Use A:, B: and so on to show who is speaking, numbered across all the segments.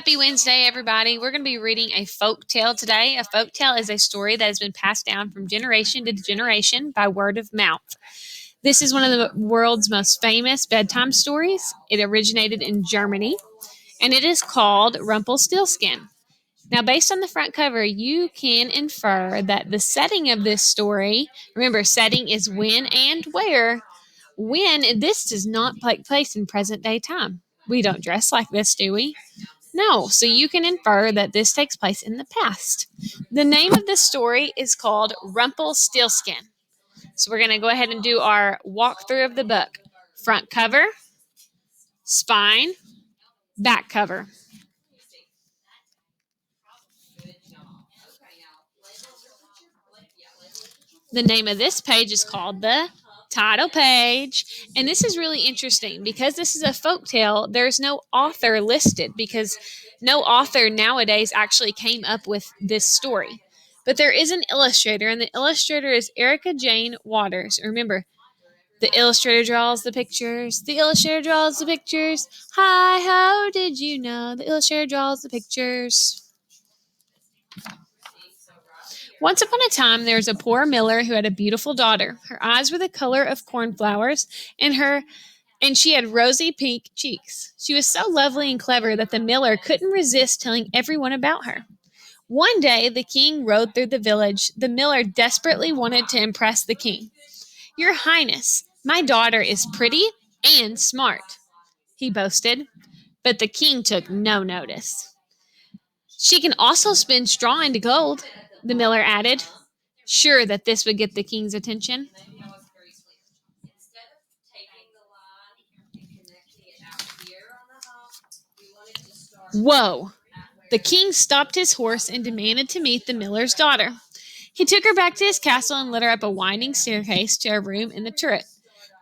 A: Happy Wednesday, everybody. We're going to be reading a folk tale today. A folk tale is a story that has been passed down from generation to generation by word of mouth. This is one of the world's most famous bedtime stories. It originated in Germany, and it is called Rumpelstiltskin. Now, based on the front cover, you can infer that the setting of this story, remember, setting is when and where. When this does not take place in present day time. We don't dress like this, do we? No, so you can infer that this takes place in the past. The name of this story is called Rumpelstiltskin. So we're going to go ahead and do our walkthrough of the book. Front cover, spine, back cover. The name of this page is called the title page. And this is really interesting because this is a folk tale. There's no author listed because no author nowadays actually came up with this story. But there is an illustrator, and the illustrator is Erica Jane Waters. Remember, the illustrator draws the pictures. The illustrator draws the pictures. Hi, how did you know? The illustrator draws the pictures. Once upon a time, there was a poor miller who had a beautiful daughter. Her eyes were the color of cornflowers, and she had rosy pink cheeks. She was so lovely and clever that the miller couldn't resist telling everyone about her. One day, the king rode through the village. The miller desperately wanted to impress the king. "Your Highness, my daughter is pretty and smart," he boasted. But the king took no notice. "She can also spin straw into gold," the miller added, sure that this would get the king's attention. Whoa! The king stopped his horse and demanded to meet the miller's daughter. He took her back to his castle and led her up a winding staircase to a room in the turret.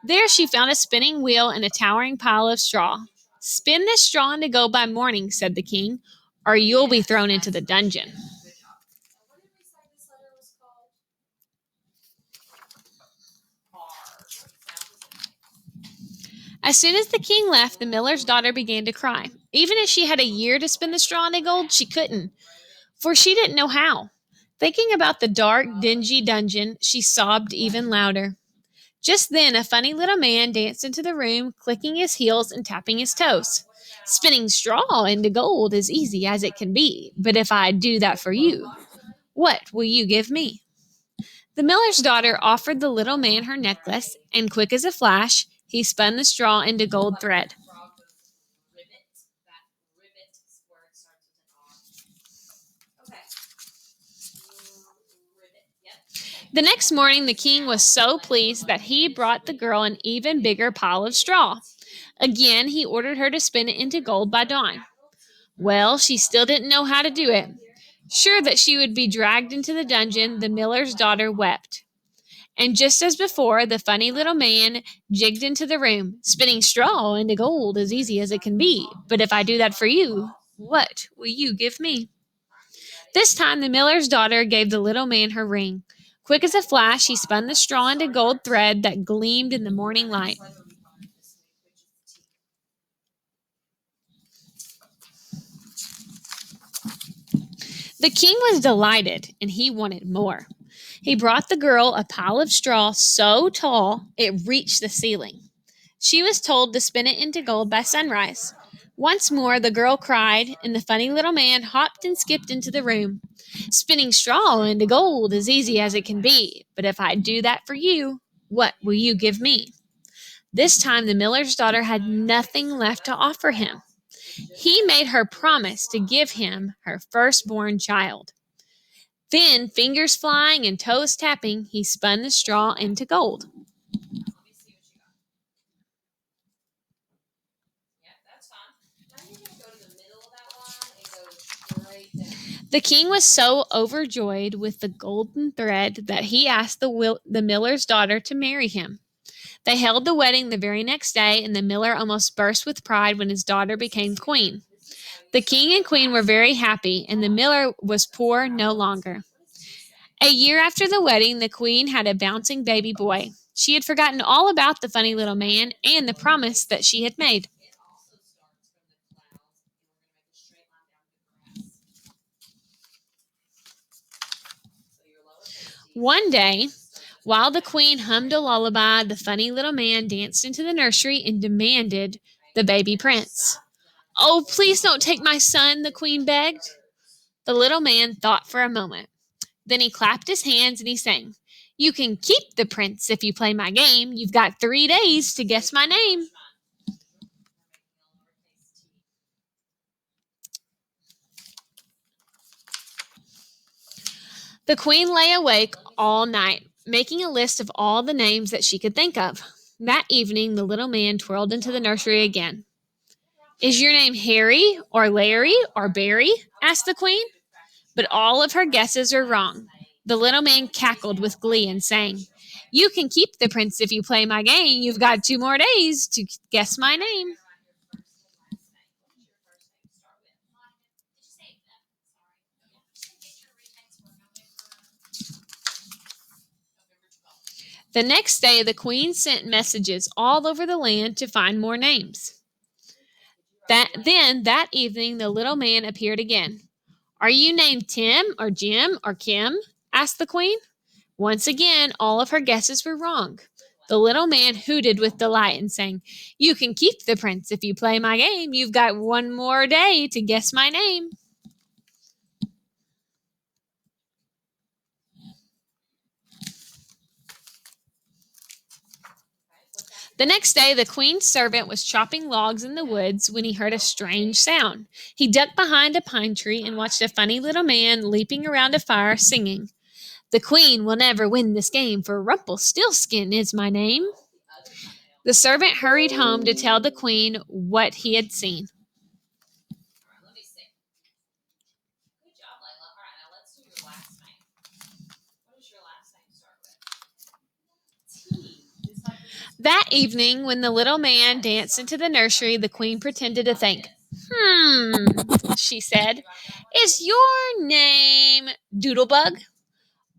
A: There she found a spinning wheel and a towering pile of straw. "Spin this straw into gold by morning," said the king, "or you'll be thrown into the dungeon." As soon as the king left, the miller's daughter began to cry. Even if she had a year to spin the straw into gold, she couldn't, for she didn't know how. Thinking about the dark, dingy dungeon, she sobbed even louder. Just then, a funny little man danced into the room, clicking his heels and tapping his toes. "Spinning straw into gold is easy as it can be, but if I do that for you, what will you give me?" The miller's daughter offered the little man her necklace, and quick as a flash, he spun the straw into gold thread. The next morning, the king was so pleased that he brought the girl an even bigger pile of straw. Again, he ordered her to spin it into gold by dawn. Well, she still didn't know how to do it. Sure that she would be dragged into the dungeon, the miller's daughter wept. And just as before, the funny little man jigged into the room. "Spinning straw into gold is easy as it can be, but if I do that for you, what will you give me?" This time, the miller's daughter gave the little man her ring. Quick as a flash, he spun the straw into gold thread that gleamed in the morning light. The king was delighted, and he wanted more. He brought the girl a pile of straw so tall it reached the ceiling. She was told to spin it into gold by sunrise. Once more the girl cried, and the funny little man hopped and skipped into the room. "Spinning straw into gold is easy as it can be, but if I do that for you, what will you give me?" This time the miller's daughter had nothing left to offer him. He made her promise to give him her firstborn child. Then, fingers flying and toes tapping, he spun the straw into gold. The king was so overjoyed with the golden thread that he asked the miller's daughter to marry him. They held the wedding the very next day, and the miller almost burst with pride when his daughter became queen. The king and queen were very happy, and the miller was poor no longer. A year after the wedding, the queen had a bouncing baby boy. She had forgotten all about the funny little man and the promise that she had made. One day, while the queen hummed a lullaby, the funny little man danced into the nursery and demanded the baby prince. Oh, please don't take my son, the queen begged. The little man thought for a moment. Then he clapped his hands and he sang, You can keep the prince if you play my game. You've got 3 days to guess my name. The queen lay awake all night, making a list of all the names that she could think of. That evening, the little man twirled into the nursery again. Is your name Harry or Larry or Barry? Asked the queen. But all of her guesses were wrong. The little man cackled with glee and sang, You can keep the prince if you play my game. You've got 2 more days to guess my name. The next day, the queen sent messages all over the land to find more names. That evening, the little man appeared again. Are you named Tim or Jim or Kim? Asked the queen. Once again, all of her guesses were wrong. The little man hooted with delight and sang, You can keep the prince if you play my game. You've got 1 more day to guess my name. The next day, the queen's servant was chopping logs in the woods when he heard a strange sound. He ducked behind a pine tree and watched a funny little man leaping around a fire singing, The queen will never win this game, for Rumpelstiltskin is my name. The servant hurried home to tell the queen what he had seen. That evening, when the little man danced into the nursery, the queen pretended to think. She said, Is your name Doodlebug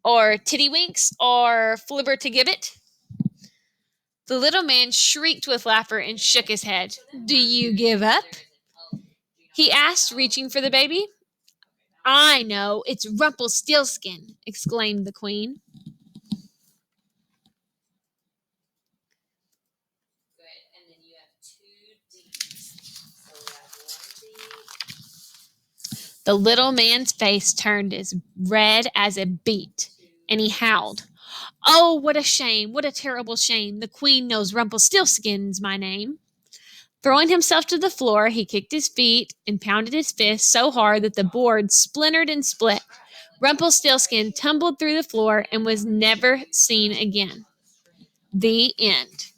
A: or Tittywinks or Flibbertigibbet? The little man shrieked with laughter and shook his head. Do you give up? He asked, reaching for the baby. I know, it's Rumpelstiltskin, exclaimed the queen. The little man's face turned as red as a beet, and he howled. Oh, what a shame, what a terrible shame. The queen knows Rumpelstiltskin's my name. Throwing himself to the floor, he kicked his feet and pounded his fist so hard that the board splintered and split. Rumpelstiltskin tumbled through the floor and was never seen again. The end.